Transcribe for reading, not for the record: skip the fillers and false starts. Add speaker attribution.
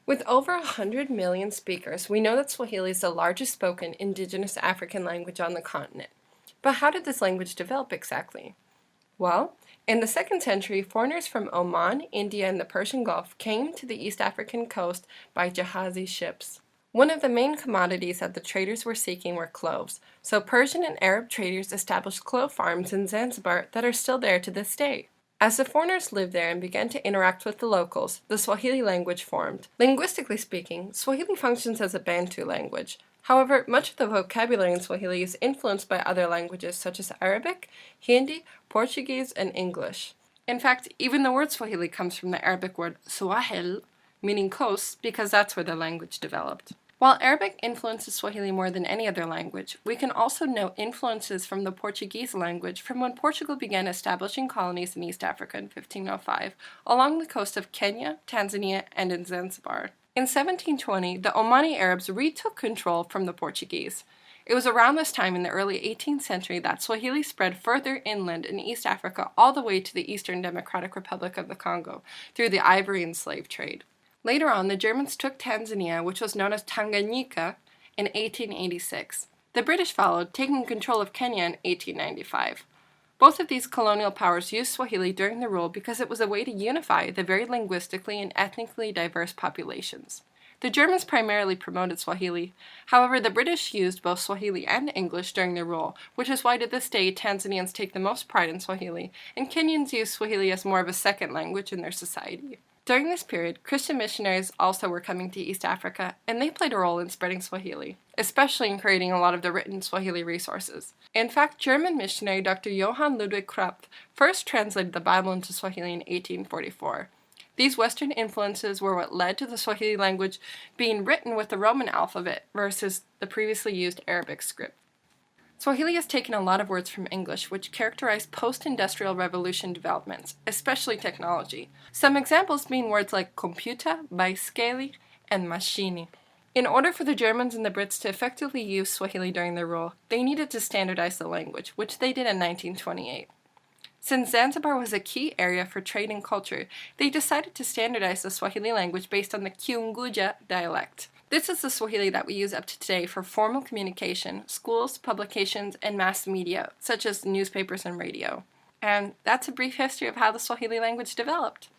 Speaker 1: With over 100 million speakers, we know that Swahili is the largest spoken indigenous African language on the continent. But how did this language develop exactly? Well, in the 2nd century, foreigners from Oman, India, and the Persian Gulf came to the East African coast by Jahazi ships. One of the main commodities that the traders were seeking were cloves, so Persian and Arab traders established clove farms in Zanzibar that are still there to this day. As the foreigners lived there and began to interact with the locals, the Swahili language formed. Linguistically speaking, Swahili functions as a Bantu language. However, much of the vocabulary in Swahili is influenced by other languages such as Arabic, Hindi, Portuguese, and English. In fact, even the word Swahili comes from the Arabic word Swahil, meaning coast, because that's where the language developed. While Arabic influences Swahili more than any other language, we can also note influences from the Portuguese language from when Portugal began establishing colonies in East Africa in 1505, along the coast of Kenya, Tanzania, and in Zanzibar. In 1720, the Omani Arabs retook control from the Portuguese. It was around this time in the early 18th century that Swahili spread further inland in East Africa all the way to the Eastern Democratic Republic of the Congo through the ivory and slave trade. Later on, the Germans took Tanzania, which was known as Tanganyika, in 1886. The British followed, taking control of Kenya in 1895. Both of these colonial powers used Swahili during their rule because it was a way to unify the very linguistically and ethnically diverse populations. The Germans primarily promoted Swahili. However, the British used both Swahili and English during their rule, which is why to this day Tanzanians take the most pride in Swahili, and Kenyans use Swahili as more of a second language in their society. During this period, Christian missionaries also were coming to East Africa, and they played a role in spreading Swahili, especially in creating a lot of the written Swahili resources. In fact, German missionary Dr. Johann Ludwig Krapf first translated the Bible into Swahili in 1844. These Western influences were what led to the Swahili language being written with the Roman alphabet versus the previously used Arabic script. Swahili has taken a lot of words from English, which characterize post-industrial revolution developments, especially technology. Some examples being words like computer, baiskeli, and machine. In order for the Germans and the Brits to effectively use Swahili during their rule, they needed to standardize the language, which they did in 1928. Since Zanzibar was a key area for trade and culture, they decided to standardize the Swahili language based on the Kiunguja dialect. This is the Swahili that we use up to today for formal communication, schools, publications, and mass media, such as newspapers and radio. And that's a brief history of how the Swahili language developed.